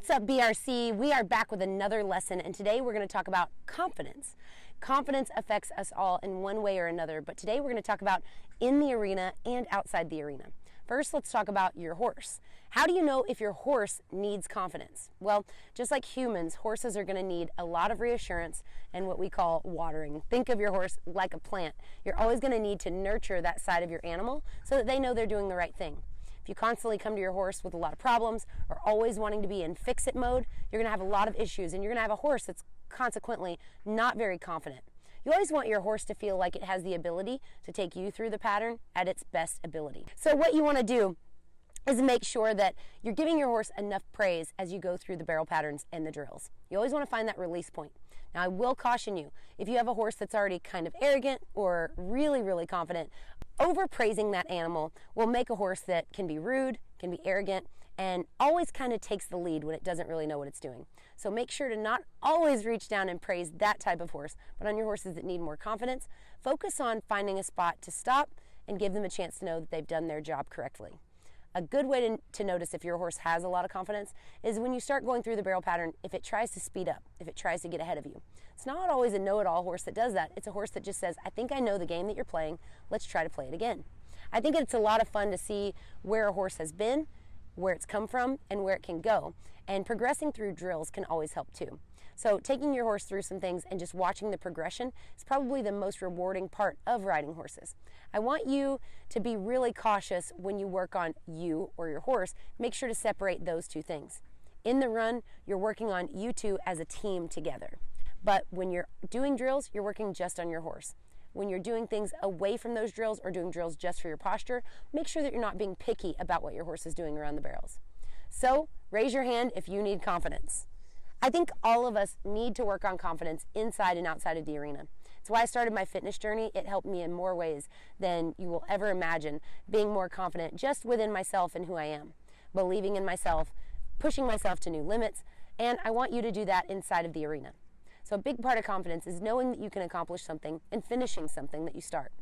What's up, BRC? We are back with another lesson, and today we're going to talk about confidence. Confidence affects us all in one way or another, but today we're going to talk about in the arena and outside the arena. First, let's talk about your horse. How do you know if your horse needs confidence? Well, just like humans, horses are going to need a lot of reassurance and what we call watering. Think of your horse like a plant. You're always going to need to nurture that side of your animal so that they know they're doing the right thing. If you constantly come to your horse with a lot of problems or always wanting to be in fix-it mode, you're going to have a lot of issues, and you're going to have a horse that's consequently not very confident. You always want your horse to feel like it has the ability to take you through the pattern at its best ability. So what you want to do is make sure that you're giving your horse enough praise as you go through the barrel patterns and the drills. You always want to find that release point. Now, I will caution you, if you have a horse that's already kind of arrogant or really confident, overpraising that animal will make a horse that can be rude, can be arrogant, and always kind of takes the lead when it doesn't really know what it's doing. So make sure to not always reach down and praise that type of horse, but on your horses that need more confidence, focus on finding a spot to stop and give them a chance to know that they've done their job correctly. A good way to notice if your horse has a lot of confidence is when you start going through the barrel pattern, if it tries to speed up, if it tries to get ahead of you. It's not always a know-it-all horse that does that. It's a horse that just says, I think I know the game that you're playing. Let's try to play it again. I think it's a lot of fun to see where a horse has been, where it's come from, and where it can go. And progressing through drills can always help too. So taking your horse through some things and just watching the progression is probably the most rewarding part of riding horses. I want you to be really cautious when you work on you or your horse. Make sure to separate those two things. In the run, you're working on you two as a team together. But when you're doing drills, you're working just on your horse. When you're doing things away from those drills or doing drills just for your posture, make sure that you're not being picky about what your horse is doing around the barrels. So raise your hand if you need confidence. I think all of us need to work on confidence inside and outside of the arena. It's why I started my fitness journey. It helped me in more ways than you will ever imagine, being more confident just within myself and who I am, believing in myself, pushing myself to new limits, and I want you to do that inside of the arena. So a big part of confidence is knowing that you can accomplish something and finishing something that you start.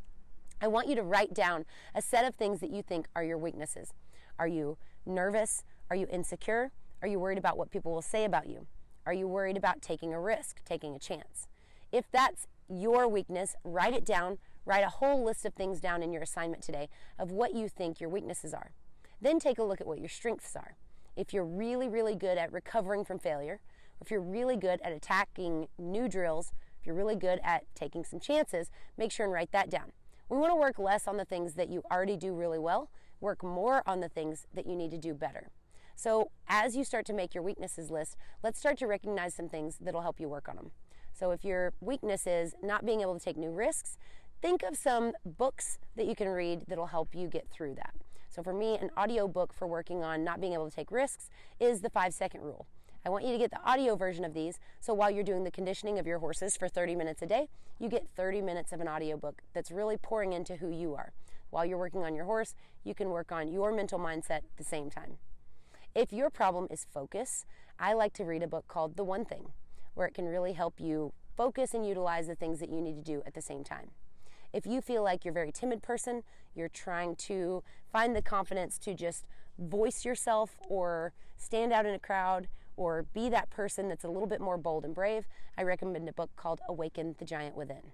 I want you to write down a set of things that you think are your weaknesses. Are you nervous? Are you insecure? Are you worried about what people will say about you? Are you worried about taking a risk, taking a chance? If that's your weakness, write it down. Write a whole list of things down in your assignment today of what you think your weaknesses are. Then take a look at what your strengths are. If you're really good at recovering from failure, if you're really good at attacking new drills, if you're really good at taking some chances, make sure and write that down. We want to work less on the things that you already do really well, work more on the things that you need to do better. So as you start to make your weaknesses list, let's start to recognize some things that'll help you work on them. So if your weakness is not being able to take new risks, think of some books that you can read that'll help you get through that. So for me, an audio book for working on not being able to take risks is the 5-second rule. I want you to get the audio version of these, so while you're doing the conditioning of your horses for 30 minutes a day, you get 30 minutes of an audio book that's really pouring into who you are. While you're working on your horse, you can work on your mental mindset at the same time. If your problem is focus, I like to read a book called The One Thing, where it can really help you focus and utilize the things that you need to do at the same time. If you feel like you're a very timid person, you're trying to find the confidence to just voice yourself or stand out in a crowd or be that person that's a little bit more bold and brave, I recommend a book called Awaken the Giant Within.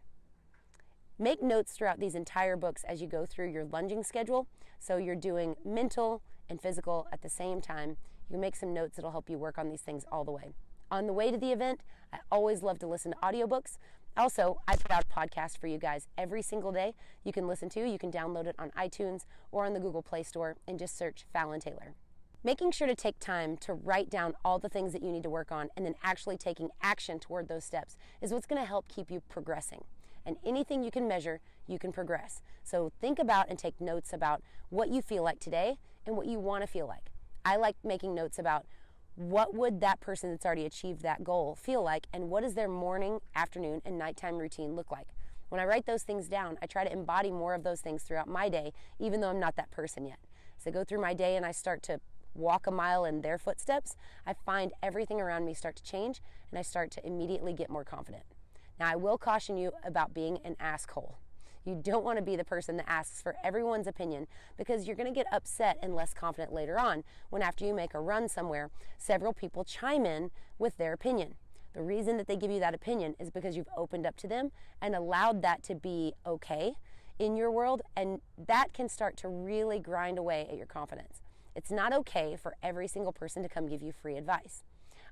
Make notes throughout these entire books as you go through your lunging schedule, so you're doing mental and physical at the same time. You can make some notes that'll help you work on these things all the way. On the way to the event, I always love to listen to audiobooks. Also, I put out a podcast for you guys every single day. You can listen to, you can download it on iTunes or on the Google Play Store and just search Fallon Taylor. Making sure to take time to write down all the things that you need to work on and then actually taking action toward those steps is what's going to help keep you progressing. And anything you can measure, you can progress. So think about and take notes about what you feel like today and what you want to feel like. I like making notes about what would that person that's already achieved that goal feel like, and what does their morning, afternoon, and nighttime routine look like? When I write those things down, I try to embody more of those things throughout my day, even though I'm not that person yet. So I go through my day and I start to walk a mile in their footsteps, I find everything around me start to change, and I start to immediately get more confident. Now, I will caution you about being an asshole. You don't want to be the person that asks for everyone's opinion, because you're going to get upset and less confident later on when, after you make a run somewhere, several people chime in with their opinion. The reason that they give you that opinion is because you've opened up to them and allowed that to be okay in your world, and that can start to really grind away at your confidence. It's not okay for every single person to come give you free advice.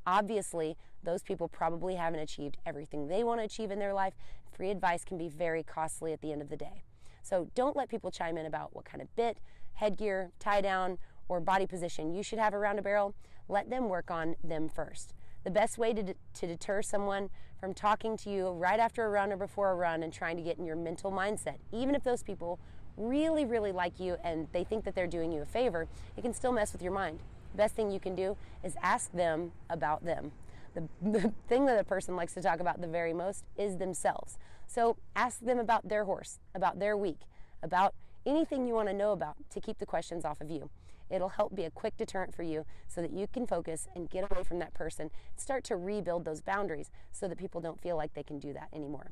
Obviously, those people probably haven't achieved everything they want to achieve in their life. Free advice can be very costly at the end of the day. So don't let people chime in about what kind of bit, headgear, tie down, or body position you should have around a barrel. Let them work on them first. The best way to deter someone from talking to you right after a run or before a run and trying to get in your mental mindset, even if those people really, really like you and they think that they're doing you a favor, it can still mess with your mind. The best thing you can do is ask them about them. The thing that a person likes to talk about the very most is themselves. So ask them about their horse, about their week, about anything you want to know about to keep the questions off of you. It'll help be a quick deterrent for you so that you can focus and get away from that person and start to rebuild those boundaries so that people don't feel like they can do that anymore.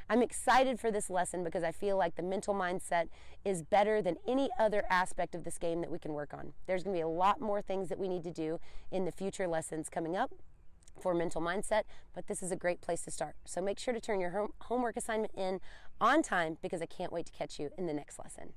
I'm excited for this lesson because I feel like the mental mindset is better than any other aspect of this game that we can work on. There's going to be a lot more things that we need to do in the future lessons coming up for mental mindset, but this is a great place to start. So make sure to turn your homework assignment in on time, because I can't wait to catch you in the next lesson.